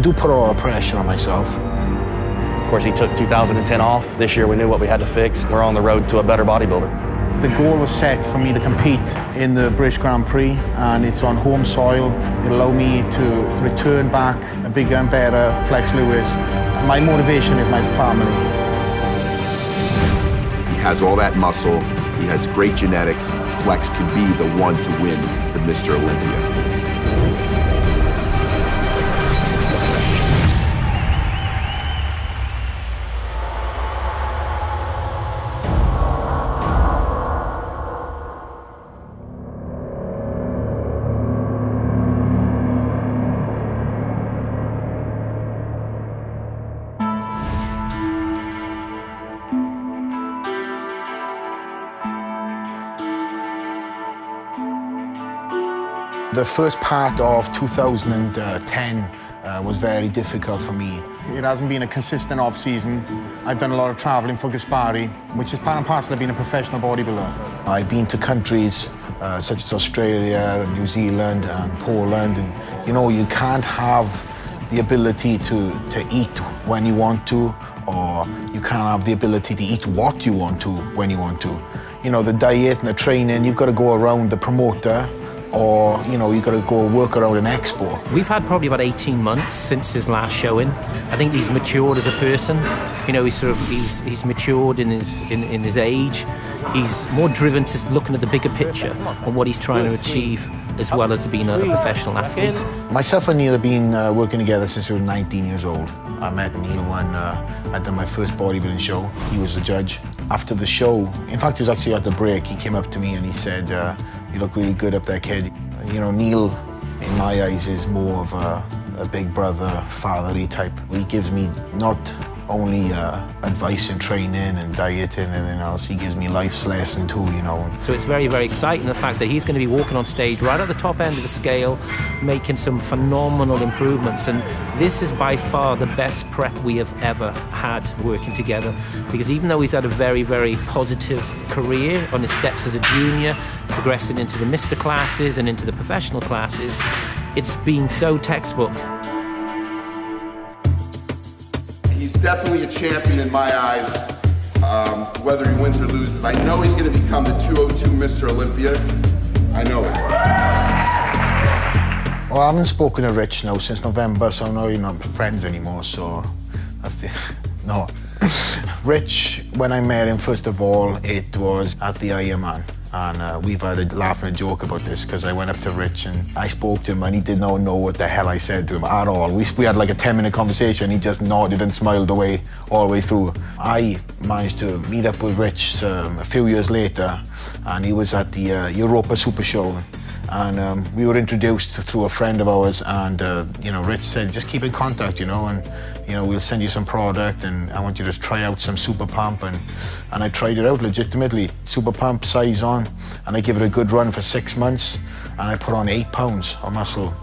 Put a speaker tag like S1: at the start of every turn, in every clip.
S1: do put a lot of pressure on myself.
S2: Of course, he took 2010 off. This year we knew what we had to fix. We're on the road to a better bodybuilder.
S1: The goal was set for me to compete in the British Grand Prix, and it's on home soil. It'll allow me to return back a bigger and better Flex Lewis. My motivation is my family.
S3: He has all that muscle. He has great genetics. Flex could be the one to win the Mr. Olympia.
S1: The first part of 2010 was very difficult for me. It hasn't been a consistent off-season. I've done a lot of traveling for Gaspari, which is part and parcel of being a professional bodybuilder. I've been to countries such as Australia, New Zealand, and Poland. And, you know, you can't have the ability to eat when you want to, or you can't have the ability to eat what you want to when you want to. You know, the diet and the training, you've got to go around the promoter, or, you know, you've got to go work around an expo.
S4: We've had probably about 18 months since his last showing. I think he's matured as a person. You know, he's matured in his age. He's more driven to looking at the bigger picture and what he's trying to achieve, as well as being a professional athlete.
S1: Myself and Neil have been working together since we were 19 years old. I met Neil when I'd done my first bodybuilding show. He was the judge. After the show, in fact, he was actually at the break, he came up to me and he said, "You look really good up there, kid." You know, Neil, in my eyes, is more of a big brother, fatherly type. He gives me not only advice in training and dieting and everything else, he gives me life's lesson too, you know.
S4: So it's very, very exciting, the fact that he's going to be walking on stage right at the top end of the scale, making some phenomenal improvements. And this is by far the best prep we have ever had working together. Because even though he's had a very, very positive career on his steps as a junior, progressing into the Mr. classes and into the professional classes, it's been so textbook.
S3: He's definitely a champion in my eyes, whether he wins or loses. I know he's going to become the 202 Mr. Olympia. I know it.
S1: Well, I haven't spoken to Rich now since November, so I'm not even friends anymore, so that's the... No. Rich, when I met him, first of all, it was at the Ironman. And we've had a laugh and a joke about this, because I went up to Rich and I spoke to him and he did not know what the hell I said to him at all. We had like a 10-minute conversation. He just nodded and smiled away all the way through. I managed to meet up with Rich a few years later, and he was at the Europa Super Show. And we were introduced through a friend of ours, and you know, Rich said, just keep in contact, you know, and you know, we'll send you some product, and I want you to try out some Super Pump. And I tried it out legitimately, Super Pump, size on, and I gave it a good run for 6 months, and I put on 8 pounds of muscle.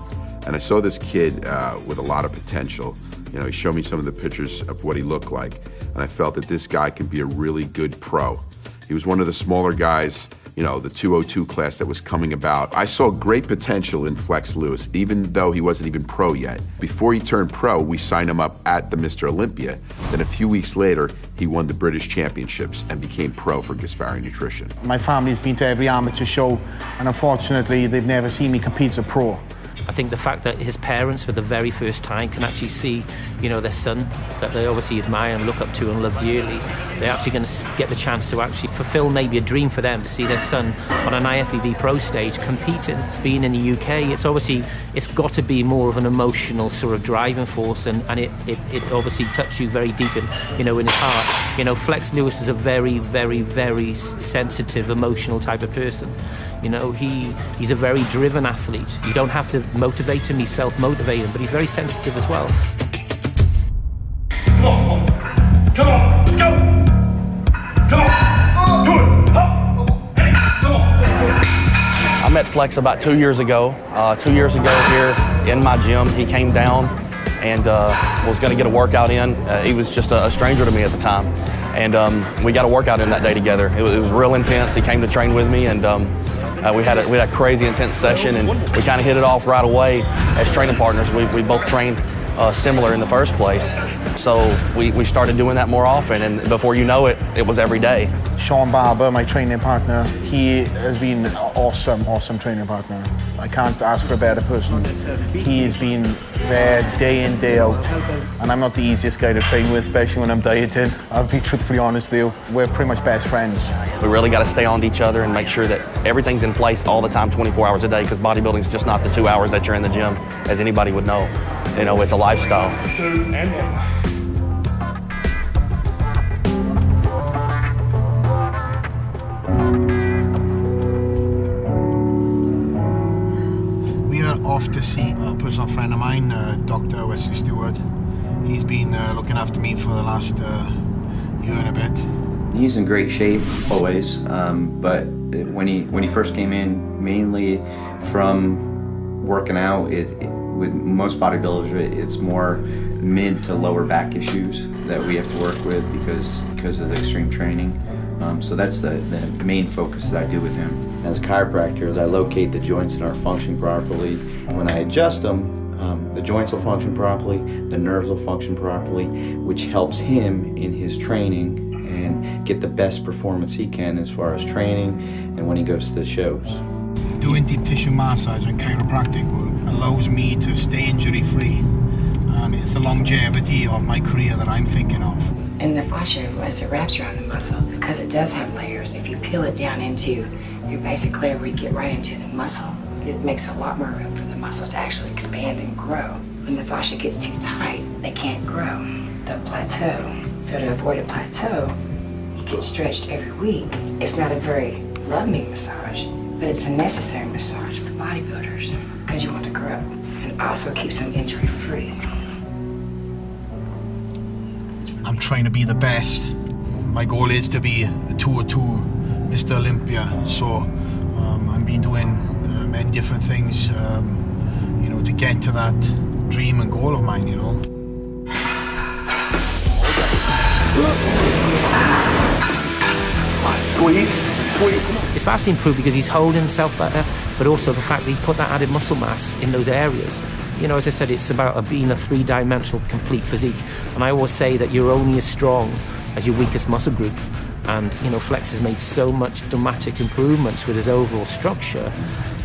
S3: And I saw this kid with a lot of potential. You know, he showed me some of the pictures of what he looked like, and I felt that this guy can be a really good pro. He was one of the smaller guys, you know, the 202 class that was coming about. I saw great potential in Flex Lewis, even though he wasn't even pro yet. Before he turned pro, we signed him up at the Mr. Olympia. Then a few weeks later, he won the British Championships and became pro for Gaspari Nutrition.
S1: My family's been to every amateur show, and unfortunately, they've never seen me compete as a pro.
S4: I think the fact that his parents, for the very first time, can actually see, you know, their son that they obviously admire and look up to and love dearly, they're actually going to get the chance to actually fulfill maybe a dream for them, to see their son on an IFBB pro stage competing, being in the UK. It's got to be more of an emotional sort of driving force, and it obviously touched you very deep in, you know, in his heart. You know, Flex Lewis is a very, very, very sensitive, emotional type of person. You know, he's a very driven athlete. You don't have to motivate him, he's self-motivated, but he's very sensitive as well.
S5: Come on, come on, let's go! Come on, do it! Hey, come on, let's go!
S2: I met Flex about 2 years ago. 2 years ago here in my gym, he came down and was going to get a workout in. He was just a stranger to me at the time. And we got a workout in that day together. It was real intense. He came to train with me, and we had a crazy intense session, and we kind of hit it off right away as training partners. We both trained similar in the first place. So we started doing that more often, and before you know it, it was every day.
S1: Sean Barber, my training partner, he has been an awesome training partner. I can't ask for a better person. He has been there day in, day out, and I'm not the easiest guy to train with, especially when I'm dieting. I'll be truthfully honest with you. We're pretty much best friends.
S2: We really got to stay on to each other and make sure that everything's in place all the time, 24 hours a day, because bodybuilding is just not the 2 hours that you're in the gym, as anybody would know. You know, it's a lifestyle.
S5: 2 and 1.
S1: We are off to see a personal friend of mine, Dr. Wesley Stewart. He's been looking after me for the last year and a bit.
S6: He's in great shape always, but when he first came in, mainly from working out, with most bodybuilders, it's more mid to lower back issues that we have to work with because of the extreme training. So that's the main focus that I do with him. As a chiropractor, as I locate the joints that aren't functioning properly, when I adjust them, the joints will function properly, the nerves will function properly, which helps him in his training and get the best performance he can as far as training and when he goes to the shows.
S1: Doing deep tissue massage and chiropractic work allows me to stay injury-free, and it's the longevity of my career that I'm thinking of.
S7: And the fascia, as it wraps around the muscle, because it does have layers, if you peel it down into your basic layer where you get right into the muscle, it makes a lot more room for the muscle to actually expand and grow. When the fascia gets too tight, they can't grow. They'll plateau. So to avoid a plateau, you get stretched every week. It's not a very loving massage, but it's a necessary massage for bodybuilders because you want to grow and also keeps them injury-free.
S1: I'm trying to be the best. My goal is to be the 202 Mr. Olympia. So I've been doing many different things, you know, to get to that dream and goal of mine, you know.
S5: Squeeze.
S4: It's vastly improved because he's holding himself better, but also the fact that he's put that added muscle mass in those areas. You know, as I said, it's about being a three-dimensional complete physique. And I always say that you're only as strong as your weakest muscle group. And, you know, Flex has made so much dramatic improvements with his overall structure.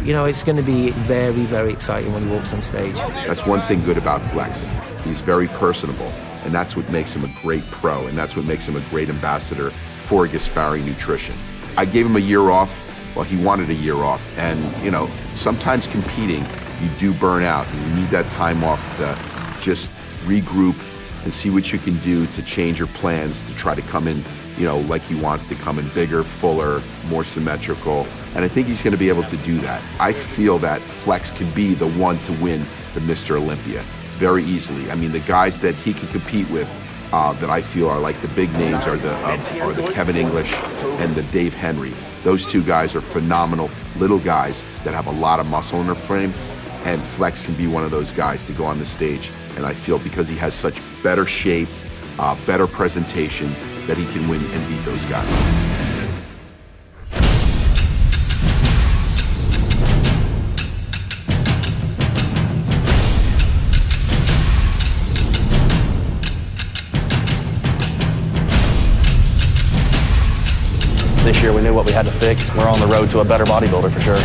S4: You know, it's going to be very, very exciting when he walks on stage.
S3: That's one thing good about Flex. He's very personable, and that's what makes him a great pro, and that's what makes him a great ambassador for Gaspari Nutrition. I gave him a year off. Well, he wanted a year off, and, you know, sometimes competing, you do burn out, and you need that time off to just regroup and see what you can do to change your plans to try to come in, you know, like he wants to come in bigger, fuller, more symmetrical, and I think he's going to be able to do that. I feel that Flex could be the one to win the Mr. Olympia very easily. I mean, the guys that he can compete with that I feel are like the big names are the Kevin English and the Dave Henry. Those two guys are phenomenal little guys that have a lot of muscle in their frame, and Flex can be one of those guys to go on the stage. And I feel because he has such better shape, better presentation, that he can win and beat those guys.
S2: This year we knew what we had to fix. We're on the road to a better bodybuilder for sure.